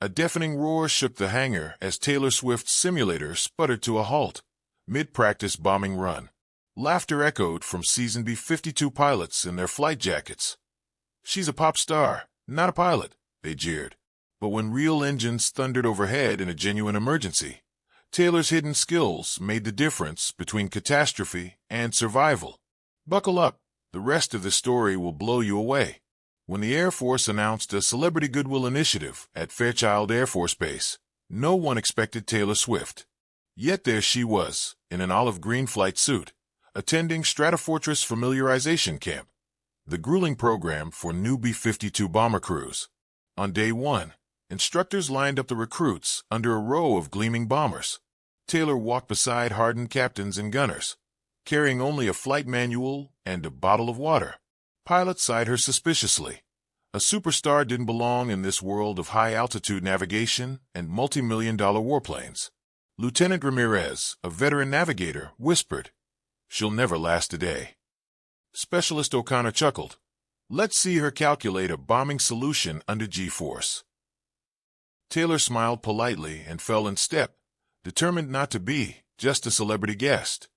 A deafening roar shook the hangar as Taylor Swift's simulator sputtered to a halt, mid-practice bombing run. Laughter echoed from Season B-52 pilots in their flight jackets. "She's a pop star, not a pilot," they jeered. But when real engines thundered overhead in a genuine emergency, Taylor's hidden skills made the difference between catastrophe and survival. Buckle up, the rest of the story will blow you away. When the Air Force announced a Celebrity Goodwill Initiative at Fairchild Air Force Base, no one expected Taylor Swift. Yet there she was, in an olive-green flight suit, attending Stratofortress Familiarization Camp, the grueling program for new B-52 bomber crews. On day one, instructors lined up the recruits under a row of gleaming bombers. Taylor walked beside hardened captains and gunners, carrying only a flight manual and a bottle of water. Pilots eyed her suspiciously. A superstar didn't belong in this world of high-altitude navigation and multi-million-dollar warplanes. Lieutenant Ramirez, a veteran navigator, whispered, "She'll never last a day." Specialist O'Connor chuckled. "Let's see her calculate a bombing solution under G-force." Taylor smiled politely and fell in step, determined not to be just a celebrity guest.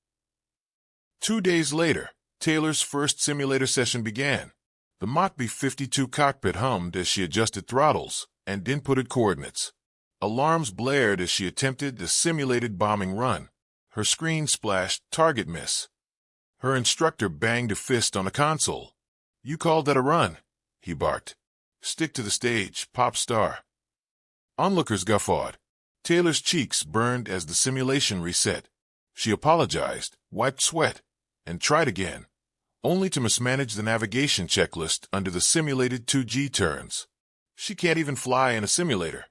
2 days later, Taylor's first simulator session began. The Mach B-52 cockpit hummed as she adjusted throttles and inputted coordinates. Alarms blared as she attempted the simulated bombing run. Her screen splashed target miss. Her instructor banged a fist on the console. "You called that a run?" he barked. "Stick to the stage, pop star." Onlookers guffawed. Taylor's cheeks burned as the simulation reset. She apologized, wiped sweat, and tried again, only to mismanage the navigation checklist under the simulated 2G turns. "She can't even fly in a simulator."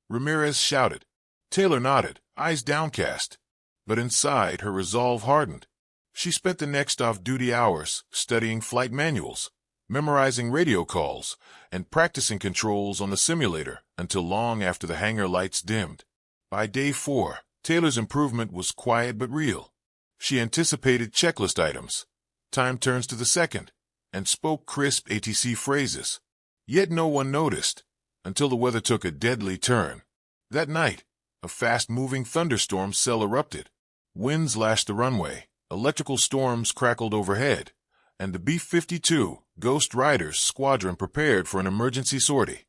Ramirez shouted. Taylor nodded, eyes downcast. But inside, her resolve hardened. She spent the next off-duty hours studying flight manuals, memorizing radio calls, and practicing controls on the simulator until long after the hangar lights dimmed. By day 4, Taylor's improvement was quiet but real. She anticipated checklist items, time turns to the second, and spoke crisp ATC phrases. Yet no one noticed, until the weather took a deadly turn. That night, a fast-moving thunderstorm cell erupted. Winds lashed the runway, electrical storms crackled overhead, and the B-52 Ghost Riders squadron prepared for an emergency sortie,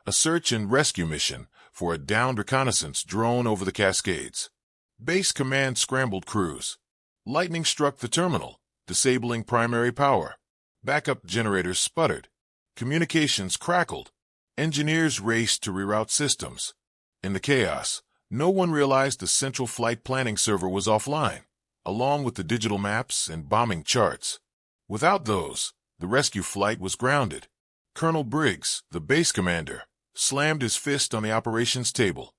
a search and rescue mission for a downed reconnaissance drone over the Cascades. Base command scrambled crews. Lightning struck the terminal, disabling primary power. Backup generators sputtered. Communications crackled. Engineers raced to reroute systems. In the chaos, no one realized the central flight planning server was offline, along with the digital maps and bombing charts. Without those, the rescue flight was grounded. Colonel Briggs, the base commander, slammed his fist on the operations table.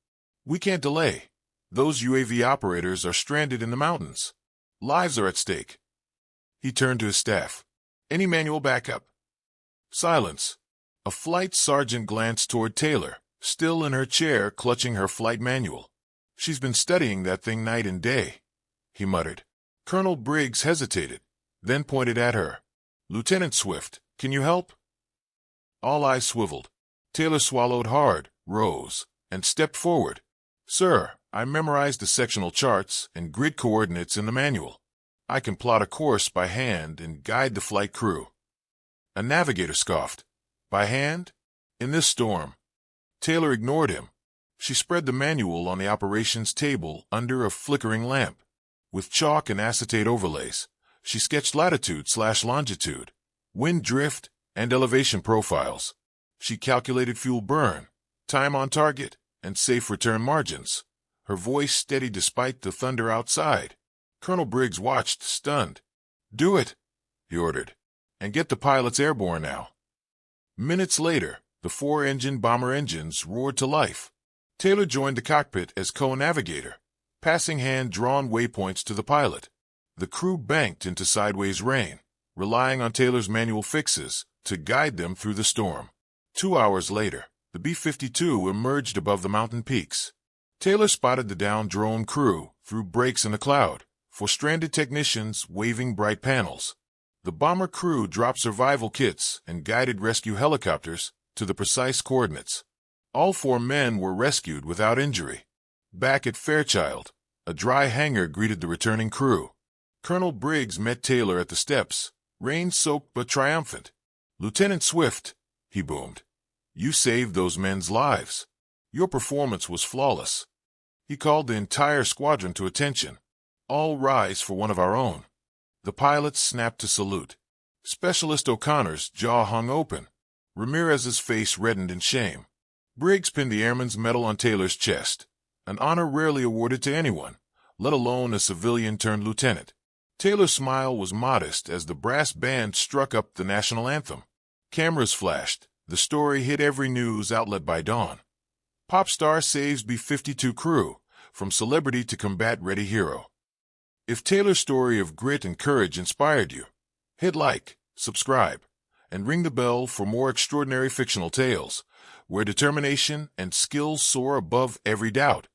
"We can't delay. Those UAV operators are stranded in the mountains. Lives are at stake." He turned to his staff. "Any manual backup?" Silence. A flight sergeant glanced toward Taylor, still in her chair clutching her flight manual. "She's been studying that thing night and day," he muttered. Colonel Briggs hesitated, then pointed at her. "Lieutenant Swift, can you help?" All eyes swiveled. Taylor swallowed hard, rose, and stepped forward. "Sir, I memorized the sectional charts and grid coordinates in the manual. I can plot a course by hand and guide the flight crew." A navigator scoffed. "By hand? In this storm?" Taylor ignored him. She spread the manual on the operations table under a flickering lamp. With chalk and acetate overlays, she sketched latitude/longitude, wind drift, and elevation profiles. She calculated fuel burn, time on target, and safe return margins. Her voice steady despite the thunder outside. Colonel Briggs watched, stunned. "Do it," he ordered, "and get the pilots airborne now." Minutes later, the 4-engine bomber engines roared to life. Taylor joined the cockpit as co-navigator, passing hand-drawn waypoints to the pilot. The crew banked into sideways rain, relying on Taylor's manual fixes to guide them through the storm. 2 hours later, the B-52 emerged above the mountain peaks. Taylor spotted the downed drone crew through breaks in the cloud, for stranded technicians waving bright panels. The bomber crew dropped survival kits and guided rescue helicopters to the precise coordinates. All 4 men were rescued without injury. Back at Fairchild, a dry hangar greeted the returning crew. Colonel Briggs met Taylor at the steps, rain-soaked but triumphant. "Lieutenant Swift," he boomed, "you saved those men's lives. Your performance was flawless." He called the entire squadron to attention. "All rise for one of our own." The pilots snapped to salute. Specialist O'Connor's jaw hung open. Ramirez's face reddened in shame. Briggs pinned the airman's medal on Taylor's chest, an honor rarely awarded to anyone, let alone a civilian-turned-lieutenant. Taylor's smile was modest as the brass band struck up the national anthem. Cameras flashed. The story hit every news outlet by dawn. Pop star saves B-52 crew, from celebrity to combat-ready hero. If Taylor's story of grit and courage inspired you, hit like, subscribe, and ring the bell for more extraordinary fictional tales, where determination and skill soar above every doubt.